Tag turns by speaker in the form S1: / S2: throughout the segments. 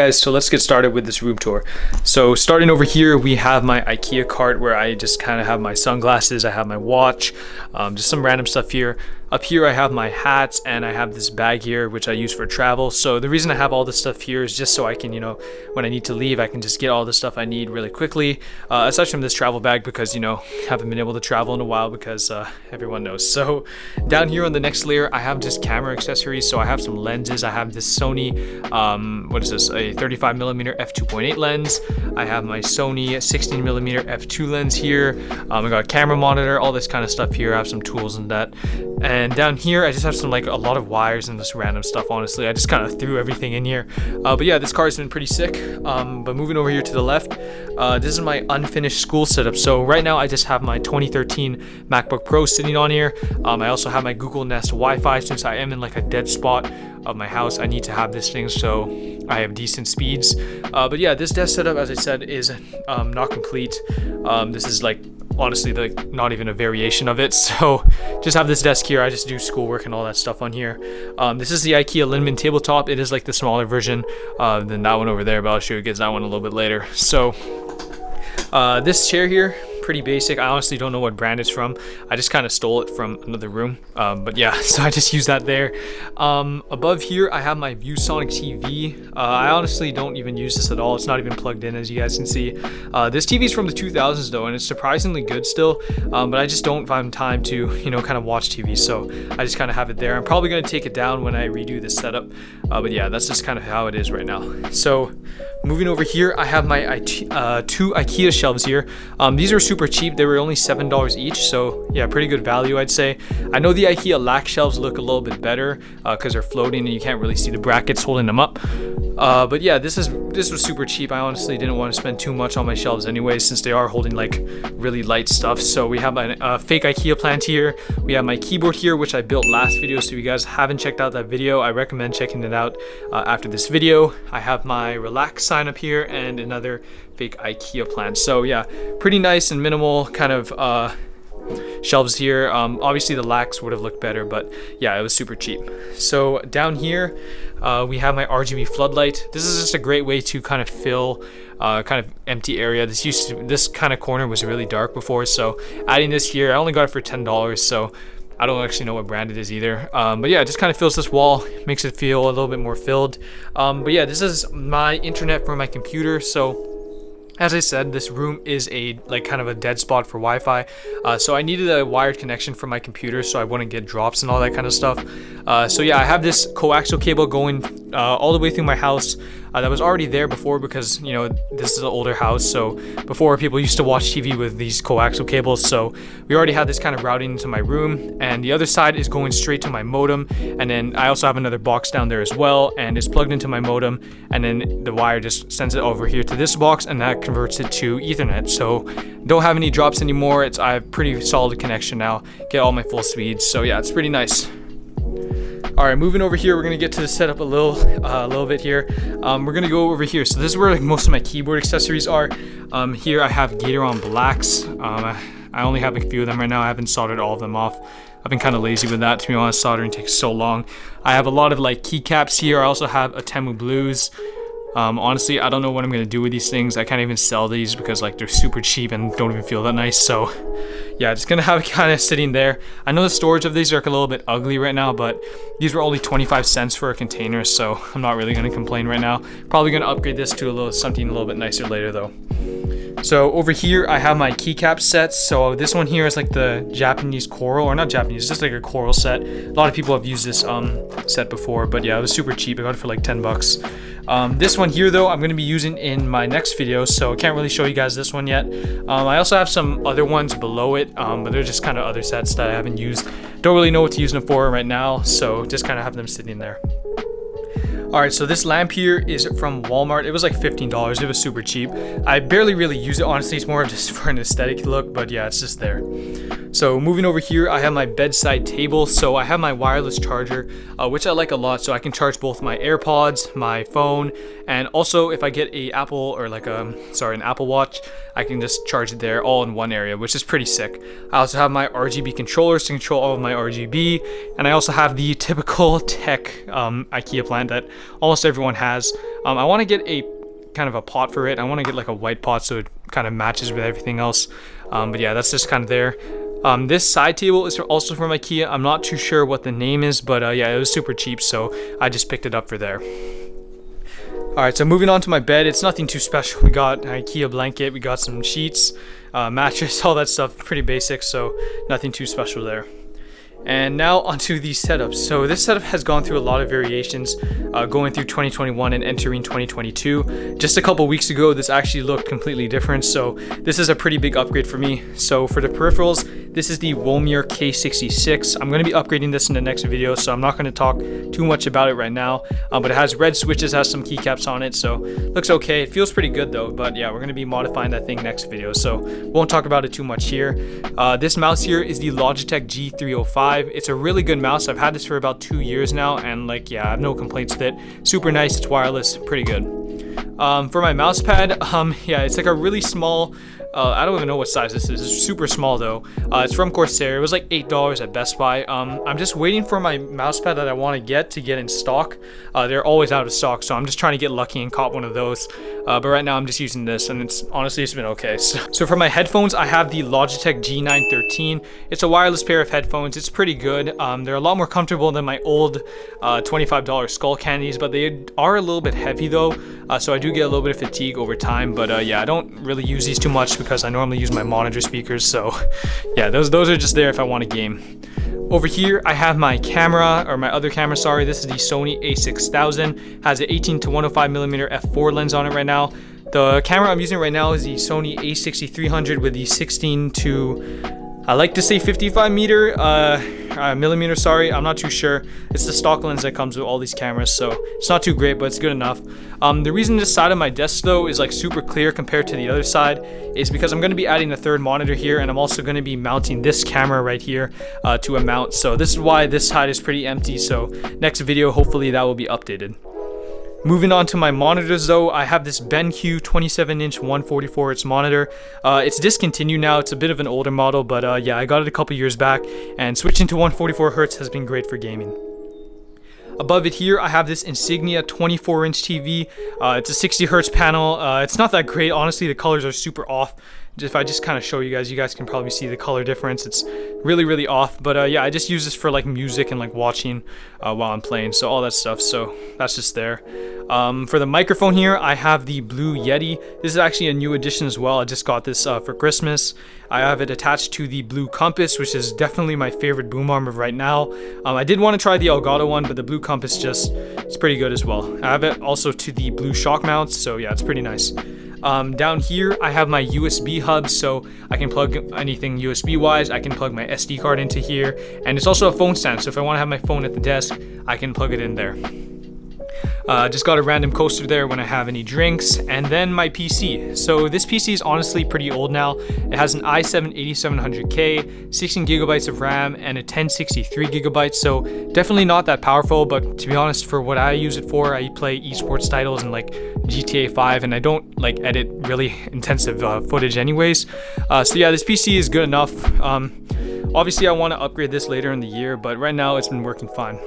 S1: guys, so let's get started with this room tour. So starting over here, we have my Ikea cart where I just kind of have my sunglasses, I have my watch, just some random stuff here. Up here I have my hats and I have this bag here which I use for travel. So the reason I have all this stuff here is just so I can, when I need to leave, I can just get all the stuff I need really quickly. Aside from this travel bag because, haven't been able to travel in a while because everyone knows. So down here on the next layer, I have just camera accessories. So I have some lenses. I have this Sony, what is this? A 35mm f2.8 lens. I have my Sony 16mm f2 lens here. I got a camera monitor, all this kind of stuff here. I have some tools and that. And down here, I just have some a lot of wires and this random stuff. Honestly, I just kind of threw everything in here. But yeah, this car's been pretty sick. But moving over here to the left, this is my unfinished school setup. So right now, I just have my 2013 MacBook Pro sitting on here. I also have my Google Nest Wi-Fi since I am in a dead spot of my house. I need to have this thing so I have decent speeds. But yeah, this desk setup, as I said, is not complete. This is honestly not even a variation of it. So just have this desk here. I just do schoolwork and all that stuff on here. This is the Ikea Linneman tabletop. It is the smaller version than that one over there, but I'll show you guys that one a little bit later. So this chair here, pretty basic. I honestly don't know what brand it's from. I just kind of stole it from another room. But yeah, so I just use that there. Above here, I have my Viewsonic TV. I honestly don't even use this at all. It's not even plugged in, as you guys can see. This TV is from the 2000s though, and it's surprisingly good still. But I just don't find time to, kind of watch TV. So I just kind of have it there. I'm probably going to take it down when I redo this setup. But yeah, that's just kind of how it is right now. So moving over here, I have my two Ikea shelves here. These are super cheap. They were only $7 each, so yeah, pretty good value, I'd say. I know the Ikea lac shelves look a little bit better because they're floating and you can't really see the brackets holding them up. But yeah, this was super cheap. I honestly didn't want to spend too much on my shelves anyway, since they are holding really light stuff. So we have my fake Ikea plant here. We have my keyboard here, which I built last video. So if you guys haven't checked out that video, I recommend checking it out after this video. I have my relax sign up here and another fake Ikea plant. So yeah, pretty nice and minimal kind of shelves here. Obviously the lacs would have looked better, but yeah, it was super cheap. So down here we have my RGB floodlight. This is just a great way to kind of fill kind of empty area. This kind of corner was really dark before, so adding this here, I only got it for $10, so I don't actually know what brand it is either. But yeah, it just kind of fills this wall, makes it feel a little bit more filled. But yeah, this is my internet for my computer. So as I said, this room is a kind of a dead spot for Wi-Fi. So I needed a wired connection for my computer so I wouldn't get drops and all that kind of stuff. So yeah, I have this coaxial cable going all the way through my house. That was already there before because, this is an older house. So before, people used to watch TV with these coaxial cables. So we already had this kind of routing into my room. And the other side is going straight to my modem. And then I also have another box down there as well. And it's plugged into my modem. And then the wire just sends it over here to this box. And that converts it to Ethernet. So don't have any drops anymore. I have pretty solid connection now. Get all my full speeds. So yeah, it's pretty nice. All right, moving over here, we're gonna get to the setup a little bit here. We're gonna go over here. So this is where most of my keyboard accessories are. Here I have Gateron blacks. I only have a few of them right now. I haven't soldered all of them off. I've been kind of lazy with that, to be honest. Soldering takes so long. I have a lot of keycaps here. I also have a Temu blues. Honestly, I don't know what I'm gonna do with these things. I can't even sell these because they're super cheap and don't even feel that nice. So yeah, just gonna have it kind of sitting there. I know the storage of these are a little bit ugly right now, but these were only 25 cents for a container, so I'm not really gonna complain right now. Probably gonna upgrade this to something a little bit nicer later though. So over here, I have my Keycap Sets. So this one here is the Japanese coral, or not Japanese, just a coral set. A lot of people have used this set before, but yeah, it was super cheap. I got it for $10. This one here though, I'm going to be using in my next video, so I can't really show you guys this one yet. I also have some other ones below it, but they're just kind of other sets that I haven't used. Don't really know what to use them for right now, so just kind of have them sitting there. Alright, so this lamp here is from Walmart. It was $15. It was super cheap. I barely really use it, honestly. It's more just for an aesthetic look, but yeah, it's just there. So moving over here, I have my bedside table. So I have my wireless charger, which I like a lot. So I can charge both my AirPods, my phone, and also if I get a Apple or an Apple Watch, I can just charge it there all in one area, which is pretty sick. I also have my RGB controllers to control all of my RGB, and I also have the typical tech IKEA plant that almost everyone has. I want to get a kind of a pot for it. I want to get like a white pot so it kind of matches with everything else. But yeah, that's just kind of there. This side table is also from Ikea. I'm not too sure what the name is, but yeah, it was super cheap, so I just picked it up for there. Alright, so moving on to my bed, it's nothing too special. We got an Ikea blanket, we got some sheets, mattress, all that stuff, pretty basic, so nothing too special there. And now onto the setup. So this setup has gone through a lot of variations, going through 2021 and entering 2022. Just a couple weeks ago, this actually looked completely different, so this is a pretty big upgrade for me. So for the peripherals, this is the Wolmir K66. I'm going to be upgrading this in the next video, so I'm not going to talk too much about it right now. But it has red switches, has some keycaps on it, so looks okay. It feels pretty good though, but yeah, we're going to be modifying that thing next video, so won't talk about it too much here. This mouse here is the Logitech G305. It's a really good mouse. I've had this for about 2 years now, and like, yeah, I have no complaints with it. Super nice, it's wireless, pretty good. For my mouse pad, yeah, it's like a really small, I don't even know what size this is. It's super small though. It's from Corsair. It was like $8 at Best Buy. I'm just waiting for my mouse pad that I want to get in stock. They're always out of stock, so I'm just trying to get lucky and caught one of those. But right now I'm just using this, and it's been okay. So for my headphones, I have the Logitech G913. It's a wireless pair of headphones. It's pretty good. They're a lot more comfortable than my old $25 Skull Candies, but they are a little bit heavy though. So I do get a little bit of fatigue over time. But yeah, I don't really use these too much because I normally use my monitor speakers. So yeah, those are just there if I want to game. Over here, I have my camera, or my other camera, sorry. This is the Sony A6000. Has an 18-105mm f4 lens on it right now. The camera I'm using right now is the Sony A6300 with the 16 to, I like to say 55 millimeter, sorry, I'm not too sure. It's the stock lens that comes with all these cameras, so it's not too great, but it's good enough. The reason this side of my desk though is like super clear compared to the other side is because I'm going to be adding a third monitor here, and I'm also going to be mounting this camera right here to a mount. So this is why this side is pretty empty, so next video hopefully that will be updated. Moving on to my monitors though, I have this BenQ 27-inch 144Hz monitor. It's discontinued now, it's a bit of an older model, but yeah, I got it a couple years back, and switching to 144Hz has been great for gaming. Above it here, I have this Insignia 24-inch TV. It's a 60Hz panel. It's not that great, honestly, the colors are super off. If I just kind of show you guys can probably see the color difference. It's really off, but yeah, I just use this for like music and like watching while I'm playing, so all that stuff, so that's just there. For the microphone here, I have the Blue Yeti. This is actually a new addition as well. I just got this for Christmas. I have it attached to the Blue Compass, which is definitely my favorite boom arm of right now. I did want to try the Elgato one, but the Blue Compass it's pretty good as well. I have it also to the Blue shock mounts, so yeah, it's pretty nice. Down here, I have my USB hub, so I can plug anything USB wise. I can plug my SD card into here, and it's also a phone stand, so if I want to have my phone at the desk, I can plug it in there. Just got a random coaster there when I have any drinks, and then my PC. So this PC is honestly pretty old now. It has an i7-8700K, 16 gigabytes of RAM, and a 1063 gigabytes, so definitely not that powerful, but to be honest, for what I use it for, I play esports titles and like GTA 5, and I don't like edit really intensive footage anyways. So yeah, this PC is good enough. Obviously I want to upgrade this later in the year, but right now it's been working fine.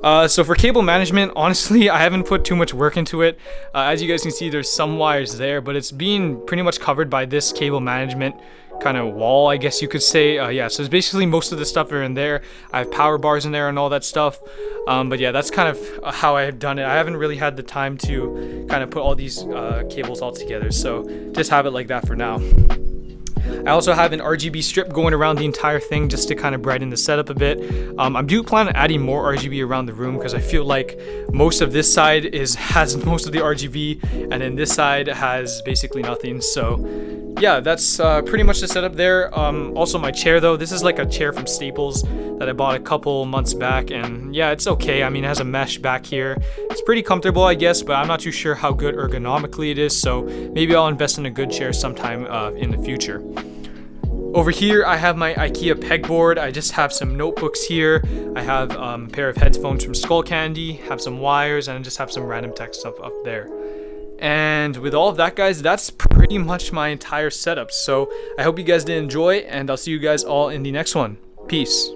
S1: So for cable management, honestly, I haven't put too much work into it. As you guys can see, there's some wires there, but it's being pretty much covered by this cable management kind of wall, I guess you could say. Yeah, so it's basically most of the stuff are in there. I have power bars in there and all that stuff. But yeah, that's kind of how I've done it. I haven't really had the time to kind of put all these cables all together, so just have it like that for now. I also have an RGB strip going around the entire thing just to kind of brighten the setup a bit. I do plan on adding more RGB around the room because I feel like most of this side has most of the RGB, and then this side has basically nothing. So yeah, that's pretty much the setup there. Also my chair though, this is like a chair from Staples that I bought a couple months back, and yeah, it's okay. I mean, it has a mesh back here. It's pretty comfortable, I guess, but I'm not too sure how good ergonomically it is, so maybe I'll invest in a good chair sometime in the future. Over here, I have my Ikea Pegboard. I just have some notebooks here. I have a pair of headphones from Skull Candy, have some wires, and I just have some random tech stuff up there. And with all of that, guys, that's pretty much my entire setup. So I hope you guys did enjoy, and I'll see you guys all in the next one. Peace.